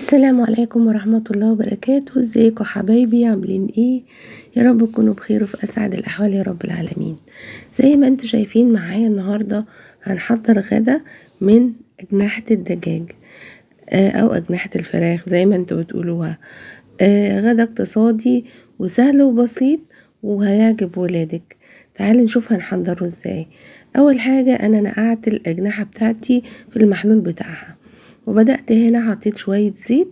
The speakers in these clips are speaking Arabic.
السلام عليكم ورحمة الله وبركاته. ازيكم حبايبي؟ عاملين ايه؟ يا رب تكونوا بخير وفي اسعد الاحوال يا رب العالمين. زي ما انتوا شايفين معايا النهاردة هنحضر غدا من اجنحة الدجاج او اجنحة الفراخ زي ما انتوا بتقولوها. غدا اقتصادي وسهل وبسيط وهيعجب ولادك. تعالي نشوف هنحضره ازاي. اول حاجة انا نقعت الاجنحة بتاعتي في المحلول بتاعها، وبدأت هنا حطيت شوية زيت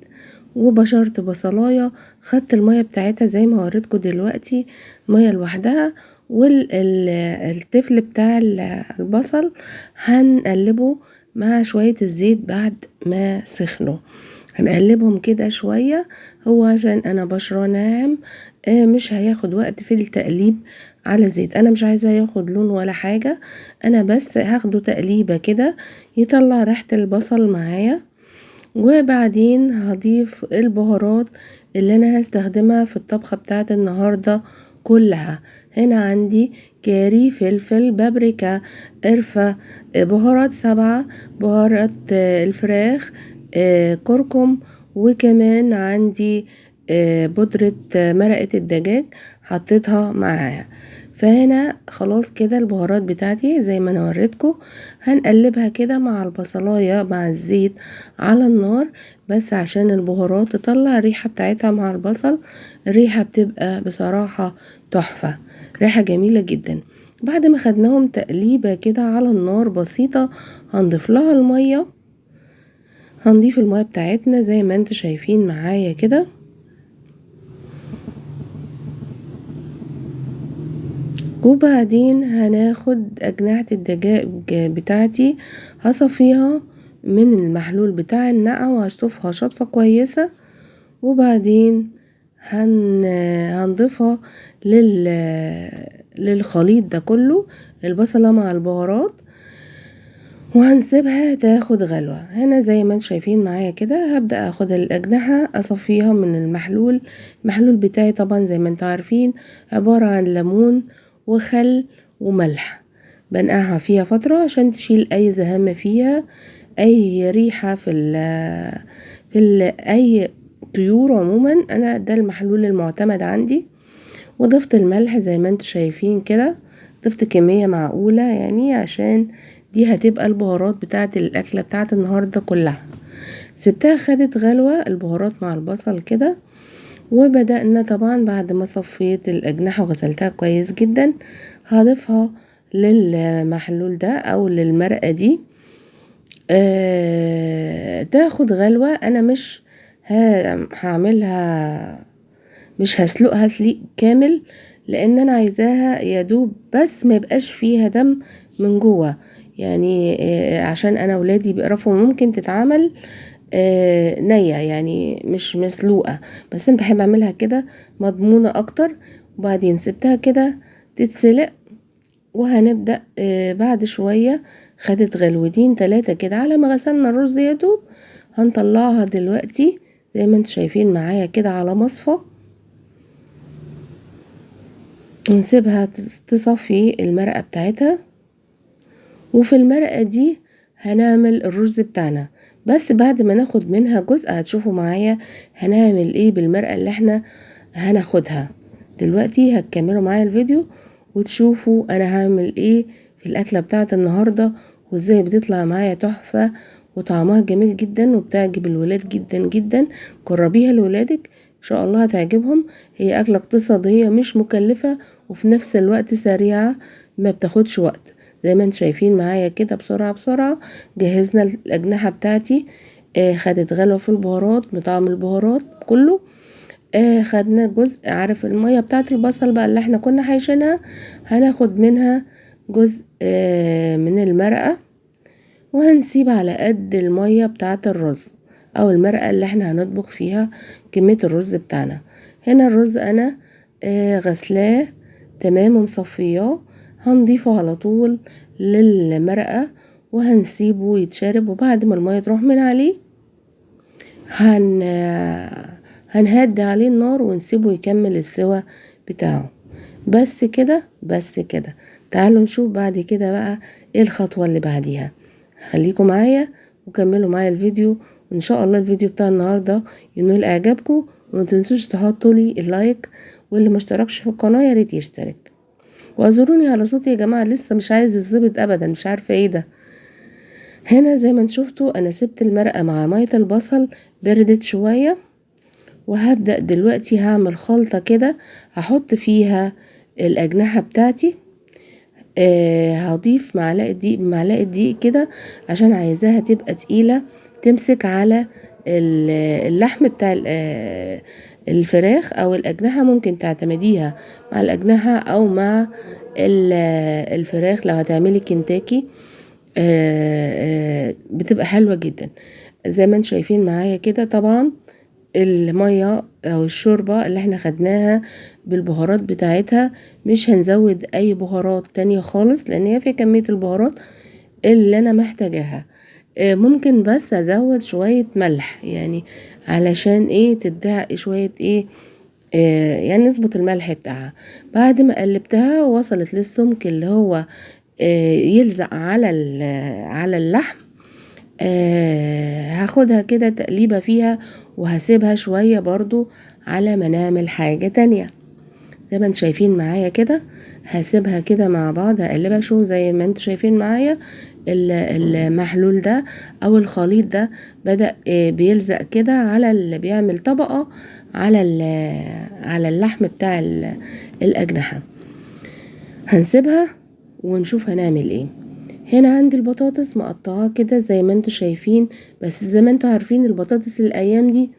وبشرت بصلاية، خدت المية بتاعتها زي ما وريتكم دلوقتي مية لوحدها، والتفل بتاع البصل هنقلبه مع شوية الزيت بعد ما سخنوا. هنقلبهم كده شوية، هو عشان انا بشرة ناعم مش هياخد وقت في التقليب على زيت. انا مش عايزاه ياخد لون ولا حاجة، انا بس هاخده تقليبة كده يطلع ريحة البصل معايا. وبعدين هضيف البهارات اللي انا هستخدمها في الطبخة بتاعت النهاردة كلها. هنا عندي كاري، فلفل، بابريكا، قرفة، بهارات 7، بهارات الفراخ، كركم، وكمان عندي بودرة مرقة الدجاج حطيتها معاها. فهنا خلاص كده البهارات بتاعتي زي ما انا وريتكم. هنقلبها كده مع البصلاية مع الزيت على النار، بس عشان البهارات تطلع الريحة بتاعتها مع البصل. الريحة بتبقى بصراحة تحفة، ريحة جميلة جدا. بعد ما خدناهم تقليبة كده على النار بسيطة هنضيف لها المية. هنضيف المية بتاعتنا زي ما انتوا شايفين معايا كده، وبعدين هناخد أجنحة الدجاج بتاعتي هصفيها من المحلول بتاع النقع وهشطفها شطفة كويسة، وبعدين هنضيفها للخليط ده كله، البصلة مع البهارات، وهنسيبها تاخد غلوة. هنا زي ما انتم شايفين معايا كده هبدأ اخد الأجنحة اصفيها من المحلول بتاعي طبعا زي ما انتم عارفين عبارة عن ليمون وخل وملح. بنقعها فيها فترة عشان تشيل اي زهامة فيها، اي ريحة اي طيور عموما. انا ده المحلول المعتمد عندي. وضفت الملح زي ما انتم شايفين كده، ضفت كمية معقولة يعني عشان دي هتبقى البهارات بتاعت الاكلة بتاعت النهاردة كلها. سبتها خدت غلوة البهارات مع البصل كده، وبدأنا طبعا بعد ما صفيت الأجنحة وغسلتها كويس جدا هضيفها للمحلول ده او للمرقة دي. تاخد غلوة. انا مش هعملها، مش هسلقها سليق كامل لان انا عايزاها يدوب بس ما يبقاش فيها دم من جوه. يعني عشان انا ولادي بيقرفوا ممكن تتعمل نية يعني مش مسلوقة، بس انا بحب اعملها كده مضمونة اكتر. وبعدين سبتها كده تتسلق، وهنبدأ بعد شوية خدت غلوتين 3 كده على ما غسلنا الرز يدوب. هنطلعها دلوقتي زي ما انتم شايفين معايا كده على مصفى، ونسيبها تصفي المرقة بتاعتها. وفي المرقة دي هنعمل الرز بتاعنا، بس بعد ما ناخد منها جزء هتشوفوا معايا هنعمل ايه بالمرقة اللي احنا هناخدها. دلوقتي هتكملوا معايا الفيديو وتشوفوا انا هعمل ايه في الاكلة بتاعت النهاردة، وازاي بتطلع معايا تحفة وطعمها جميل جدا وبتعجب الولاد جدا جدا. جربيها لولادك ان شاء الله هتعجبهم. هي اكلة اقتصادية مش مكلفة وفي نفس الوقت سريعة، ما بتاخدش وقت. زي ما انتم شايفين معايا كده بسرعة بسرعة جهزنا الأجنحة بتاعتي. خدت غلوة في البهارات بطعم البهارات كله. خدنا جزء عارف المية بتاعت البصل بقى اللي احنا كنا حايشينها، هناخد منها جزء من المرقة، وهنسيب على قد المية بتاعت الرز او المرقة اللي احنا هنطبخ فيها كمية الرز بتاعنا. هنا الرز انا غسلاه تمام ومصفياه، هنضيفه على طول للمرقة وهنسيبه يتشرب. وبعد ما المية تروح من عليه هنهدي عليه النار ونسيبه يكمل السوا بتاعه. بس كده بس كده. تعالوا نشوف بعد كده بقى ايه الخطوة اللي بعديها. خليكم معايا وكملوا معايا الفيديو ان شاء الله الفيديو بتاع النهارده ينول اعجابكم، وما تنسوش تحطوا لي اللايك، واللي ما اشتركش في القناه يا ريت يشترك. واعذروني على صوتي يا جماعه، لسه مش عايز الزبط ابدا، مش عارفه ايه ده. هنا زي ما انتم شفتوا انا سبت المرقه مع ميه البصل بردت شويه، وهبدأ دلوقتي هعمل خلطة كده هحط فيها الأجنحة بتاعتي. هضيف معلقة دقيق كده عشان عايزاها تبقى تقيلة تمسك على اللحم بتاع الفراخ او الأجنحة. ممكن تعتمديها مع الأجنحة او مع الفراخ لو هتعملي كنتاكي. بتبقى حلوة جدا زي ما انتم شايفين معايا كده. طبعا المية او الشوربة اللي احنا خدناها بالبهارات بتاعتها، مش هنزود اي بهارات تانية خالص لان هي فيها كمية البهارات اللي انا محتاجاها. ممكن بس ازود شوية ملح يعني علشان ايه تدعي شوية ايه، يعني نظبط الملح بتاعها. بعد ما قلبتها وصلت للسمك اللي هو يلزق على اللحم، هاخدها كده تقليبة فيها وهسيبها شوية برضو على ما نعمل حاجة تانية. زي ما انتوا شايفين معايا كده هسيبها كده مع بعض هقلبها. شو زي ما انتوا شايفين معايا المحلول ده او الخليط ده بدأ بيلزق كده على اللي بيعمل طبقة على اللحم بتاع الأجنحة. هنسيبها ونشوف هنعمل ايه. هنا عندي البطاطس مقطعاه كده زي ما انتوا شايفين، بس زي ما انتوا عارفين البطاطس الايام دي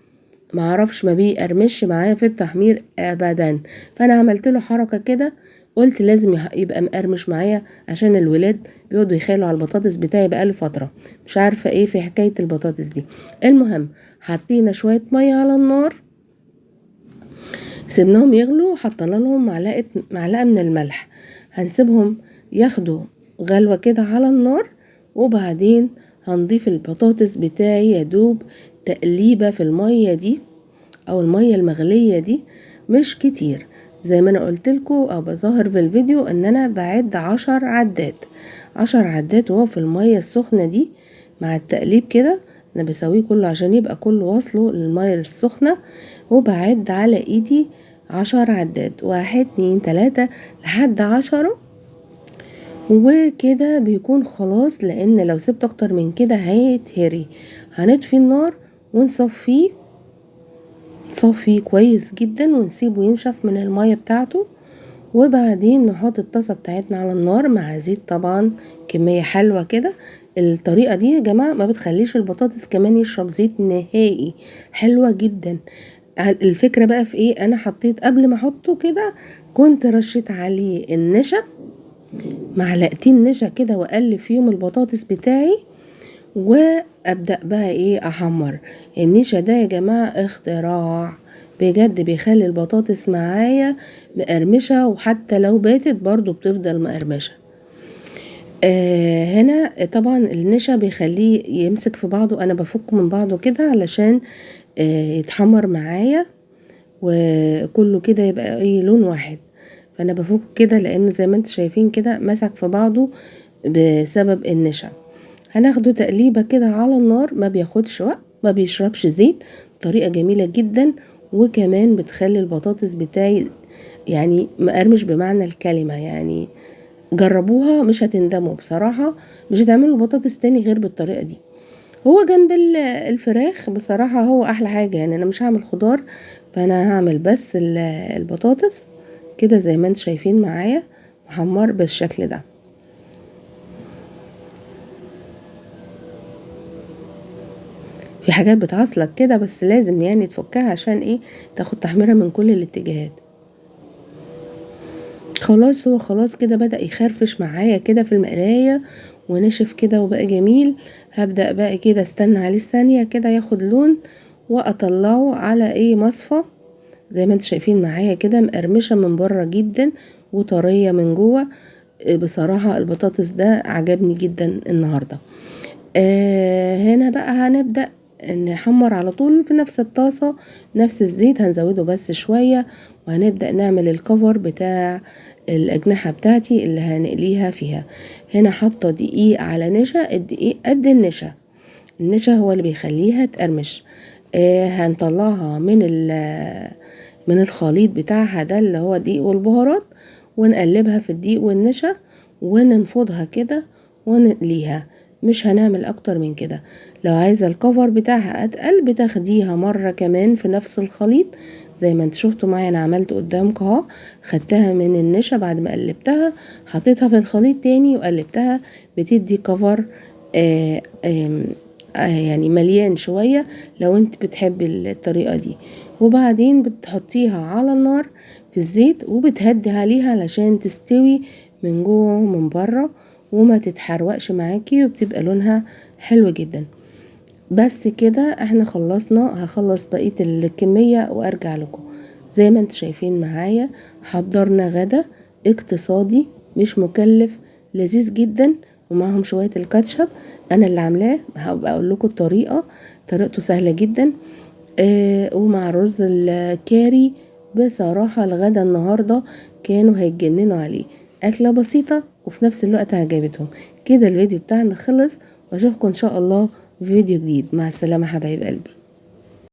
معرفش ما بيقرمش معايا في التحمير ابدا، فانا عملت له حركه كده، قلت لازم يبقى مقرمش معايا عشان الولاد بيقعدوا يخالوا على البطاطس بتاعي بقاله فتره، مش عارفه ايه في حكايه البطاطس دي. المهم حطينا شويه ميه على النار، سيبناهم يغلوا وحطينا لهم معلقه من الملح. هنسيبهم ياخدوا غلوة كده على النار، وبعدين هنضيف البطاطس بتاعي يا دوب تقليبة في المية دي او المية المغلية دي، مش كتير. زي ما انا قلتلكوا او بظاهر في الفيديو ان انا بعد 10 عدات وهو في المية السخنة دي مع التقليب كده. انا بسويه كله عشان يبقى كله واصله للمية السخنة، وبعد على ايدي 10 عدات، 1 2 3 لحد 10، وكده بيكون خلاص. لان لو سبت اكتر من كده هيتهري. هنطفي النار ونصفيه كويس جدا ونسيبه ينشف من المية بتاعته، وبعدين نحط الطاسة بتاعتنا على النار مع زيت طبعا كمية حلوة كده. الطريقة دي يا جماعة ما بتخليش البطاطس كمان يشرب زيت نهائي، حلوة جدا. الفكرة بقى في ايه، انا حطيت قبل ما احطه كده كنت رشيت عليه النشا، معلقتين نشا كده، واقلب فيهم البطاطس بتاعي وابدأ بقى ايه احمر. النشا ده يا جماعة اختراع بجد، بيخلي البطاطس معايا مقرمشة، وحتى لو باتت برضو بتفضل مقرمشة. هنا طبعا النشا بيخليه يمسك في بعضه، انا بفكه من بعضه كده علشان يتحمر معايا وكله كده يبقى اي لون واحد. فانا بفك كده لان زي ما انتوا شايفين كده مسك في بعضه بسبب النشا. هناخده تقليبه كده على النار، ما بياخدش وقت، ما بيشربش زيت، طريقه جميله جدا، وكمان بتخلي البطاطس بتاعي يعني مقرمش بمعنى الكلمه. يعني جربوها مش هتندموا بصراحه، مش هتعملوا بطاطس تاني غير بالطريقه دي. هو جنب الفراخ بصراحه هو احلى حاجه، يعني انا مش هعمل خضار، فانا هعمل بس البطاطس كده زي ما انتم شايفين معايا محمر بالشكل ده. في حاجات بتعصلك كده بس لازم يعني تفكها عشان ايه تاخد تحميرة من كل الاتجاهات. خلاص هو خلاص كده بدأ يخرفش معايا كده في المقلاية ونشف كده وبقى جميل. هبدأ بقى كده استنى عليه ثانية كده ياخد لون، واطلعه على ايه مصفى. زي ما انتم شايفين معايا كده مقرمشة من بره جدا وطرية من جوه. بصراحة البطاطس ده عجبني جدا النهاردة. هنا بقى هنبدأ نحمر على طول في نفس الطاسة، نفس الزيت هنزوده بس شوية، وهنبدأ نعمل الكفر بتاع الأجنحة بتاعتي اللي هنقليها فيها. هنا حاطة دقيق على نشا، الدقيق قد النشا النشا هو اللي بيخليها تقرمش. هنطلعها من الخليط بتاعها ده اللي هو دقيق والبهارات، ونقلبها في الدقيق والنشا وننفضها كده ونقليها. مش هنعمل اكتر من كده. لو عايزة الكفر بتاعها اتقل بتاخديها مرة كمان في نفس الخليط زي ما انت شفتوا معايا. انا عملت قدامكم اهو، خدتها من النشا بعد ما قلبتها حطيتها في الخليط تاني وقلبتها، بتدي كفر يعني مليان شوية لو انت بتحبي الطريقة دي. وبعدين بتحطيها على النار في الزيت وبتهدي عليها علشان تستوي من جوه ومن بره وما تتحرقش معاكي، وبتبقى لونها حلو جدا. بس كده احنا خلصنا. هخلص بقية الكمية وارجع لكم. زي ما انتوا شايفين معايا حضرنا غدا اقتصادي مش مكلف، لذيذ جدا، ومعهم شوية الكاتشب انا اللي عاملاه. هبقى اقول لكم طريقته سهلة جدا. ومع الرز الكاري. بصراحة الغدا النهاردة كانوا هيتجننوا عليه. أكلة بسيطة وفي نفس الوقت عجبتهم. كده الفيديو بتاعنا خلص، واشوفكم ان شاء الله في فيديو جديد. مع السلامة حبايب قلبي.